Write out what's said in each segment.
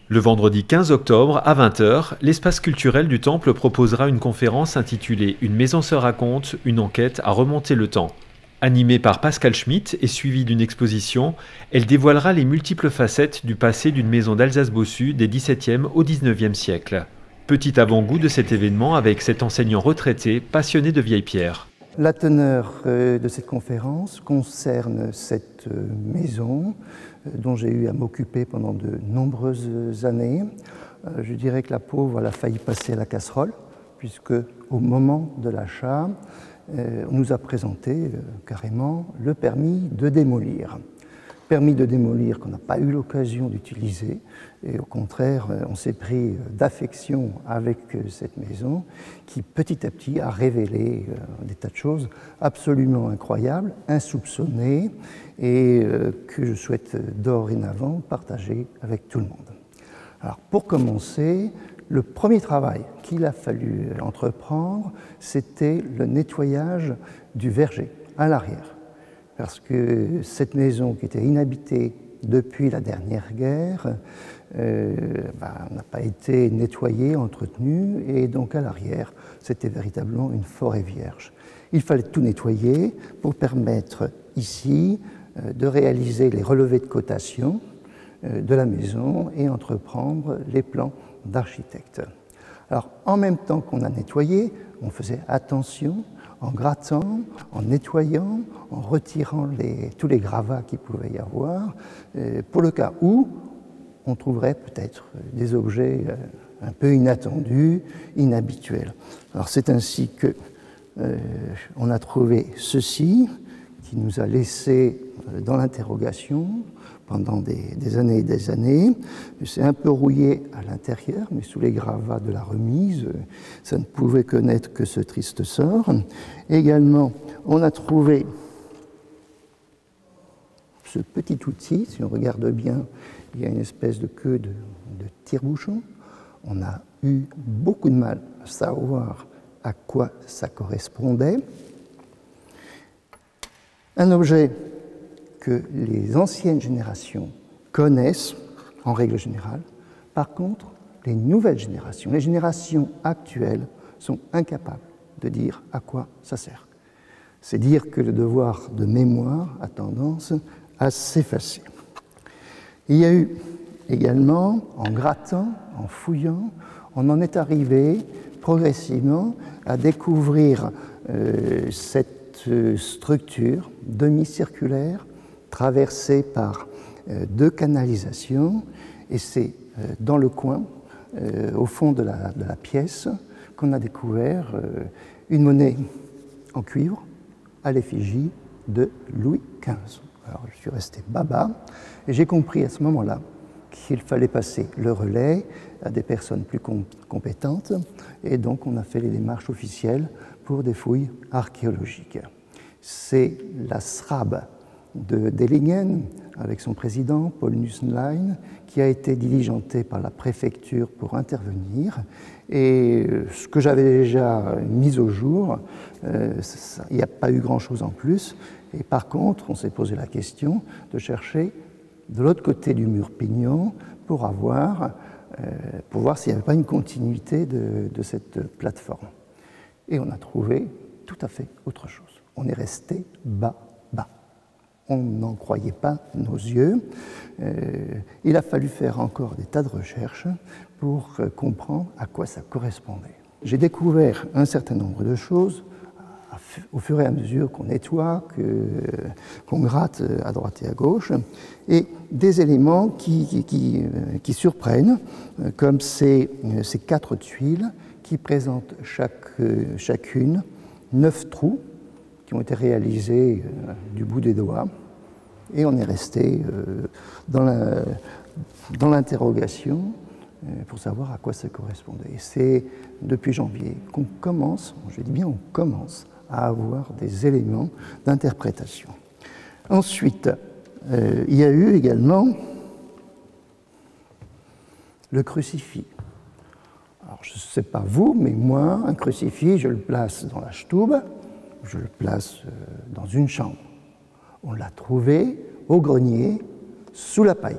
Le vendredi 15 octobre à 20 h, l'espace culturel du Temple proposera une conférence intitulée « Une maison se raconte, une enquête à remonter le temps ». Animée par Pascal Schmitt et suivie d'une exposition, elle dévoilera les multiples facettes du passé d'une maison d'Alsace-Bossu des XVIIe au XIXe siècle. Petit avant-goût de cet événement avec cet enseignant retraité passionné de vieilles pierres. La teneur de cette conférence concerne cette maison dont j'ai eu à m'occuper pendant de nombreuses années. Je dirais que la pauvre, elle a failli passer à la casserole, puisque au moment de l'achat, on nous a présenté carrément le permis de démolir. Permis de démolir qu'on n'a pas eu l'occasion d'utiliser, et au contraire, on s'est pris d'affection avec cette maison qui petit à petit a révélé des tas de choses absolument incroyables, insoupçonnées, et que je souhaite dorénavant partager avec tout le monde. Alors pour commencer, le premier travail qu'il a fallu entreprendre, c'était le nettoyage du verger à l'arrière. Parce que cette maison qui était inhabitée depuis la dernière guerre n'a pas été nettoyée, entretenue, et donc à l'arrière, c'était véritablement une forêt vierge. Il fallait tout nettoyer pour permettre ici de réaliser les relevés de cotation de la maison et entreprendre les plans d'architecte. Alors, en même temps qu'on a nettoyé, on faisait attention en grattant, en nettoyant, en retirant tous les gravats qu'il pouvait y avoir, pour le cas où on trouverait peut-être des objets un peu inattendus, inhabituels. Alors c'est ainsi que on a trouvé ceci, qui nous a laissé dans l'interrogation pendant des années et des années. C'est un peu rouillé à l'intérieur, mais sous les gravats de la remise, ça ne pouvait connaître que ce triste sort. Également, on a trouvé ce petit outil, si on regarde bien, il y a une espèce de queue de tire-bouchon. On a eu beaucoup de mal à savoir à quoi ça correspondait. Un objet que les anciennes générations connaissent, en règle générale. Par contre, les nouvelles générations, les générations actuelles, sont incapables de dire à quoi ça sert. C'est dire que le devoir de mémoire a tendance à s'effacer. Il y a eu également, en grattant, en fouillant, on en est arrivé progressivement à découvrir cette structure demi-circulaire traversée par deux canalisations, et c'est dans le coin, au fond de la pièce, qu'on a découvert une monnaie en cuivre à l'effigie de Louis XV. Alors je suis resté baba, et j'ai compris à ce moment-là qu'il fallait passer le relais à des personnes plus compétentes, et donc on a fait les démarches officielles pour des fouilles archéologiques. C'est la SRAB de Dellingen, avec son président, Paul Nussenlein, qui a été diligentée par la préfecture pour intervenir. Et ce que j'avais déjà mis au jour, il n'y a pas eu grand-chose en plus. Et par contre, on s'est posé la question de chercher de l'autre côté du mur pignon pour voir s'il n'y avait pas une continuité de cette plateforme. Et on a trouvé tout à fait autre chose. On est resté bas. On n'en croyait pas nos yeux. Il a fallu faire encore des tas de recherches pour comprendre à quoi ça correspondait. J'ai découvert un certain nombre de choses au fur et à mesure qu'on nettoie, qu'on gratte à droite et à gauche, et des éléments qui surprennent, comme ces 4 tuiles qui présentent chacune 9 trous qui ont été réalisés du bout des doigts, et on est resté dans l'interrogation pour savoir à quoi ça correspondait. Et c'est depuis janvier qu'on commence, je dis bien on commence, à avoir des éléments d'interprétation. Ensuite, il y a eu également le crucifix. Alors je ne sais pas vous, mais moi, un crucifix, je le place dans la stube, je le place dans une chambre. On l'a trouvé au grenier, sous la paille.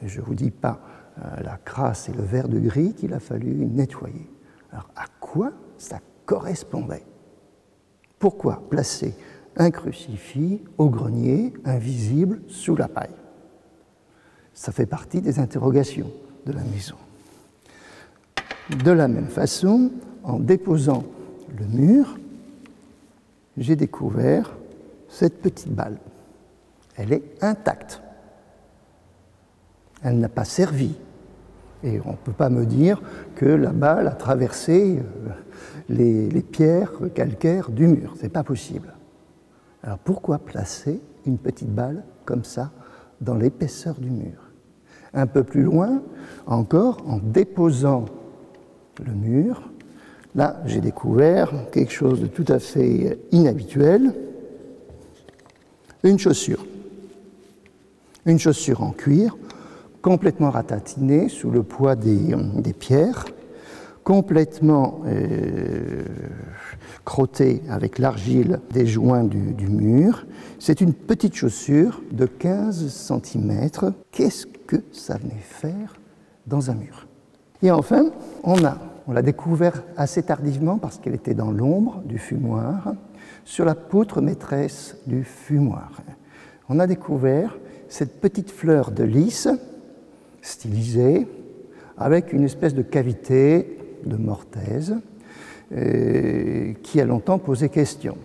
Et je ne vous dis pas la crasse et le verre de gris qu'il a fallu nettoyer. Alors, à quoi ça correspondait? Pourquoi placer un crucifix au grenier, invisible, sous la paille? Ça fait partie des interrogations de la maison. De la même façon, en déposant le mur, j'ai découvert cette petite balle. Elle est intacte. Elle n'a pas servi. Et on ne peut pas me dire que la balle a traversé les pierres calcaires du mur. Ce n'est pas possible. Alors pourquoi placer une petite balle comme ça dans l'épaisseur du mur? Un peu plus loin, encore, en déposant le mur, là, j'ai découvert quelque chose de tout à fait inhabituel, une chaussure. Une chaussure en cuir, complètement ratatinée sous le poids des pierres, complètement crottée avec l'argile des joints du mur. C'est une petite chaussure de 15 cm. Qu'est-ce que ça venait faire dans un mur? Et enfin, on l'a découvert assez tardivement parce qu'elle était dans l'ombre du fumoir, sur la poutre maîtresse du fumoir. On a découvert cette petite fleur de lys stylisée avec une espèce de cavité de mortaise qui a longtemps posé question.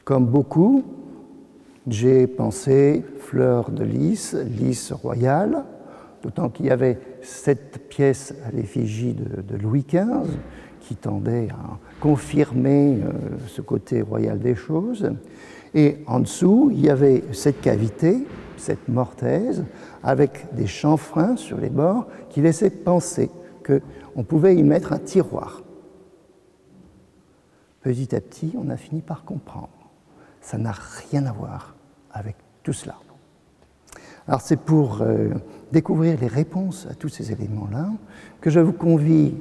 Comme beaucoup, j'ai pensé fleur de lys, lys royal, d'autant qu'il y avait cette pièce à l'effigie de Louis XV qui tendait à confirmer ce côté royal des choses. Et en dessous, il y avait cette cavité, cette mortaise, avec des chanfreins sur les bords qui laissaient penser qu'on pouvait y mettre un tiroir. Petit à petit, on a fini par comprendre. Ça n'a rien à voir avec tout cela. Alors c'est pour découvrir les réponses à tous ces éléments-là que je vous convie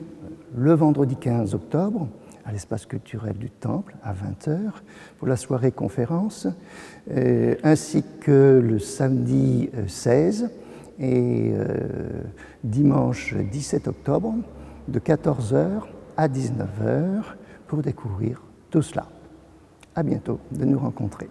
le vendredi 15 octobre à l'espace culturel du Temple à 20h pour la soirée conférence, ainsi que le samedi 16 et dimanche 17 octobre de 14h à 19h pour découvrir tout cela. À bientôt de nous rencontrer.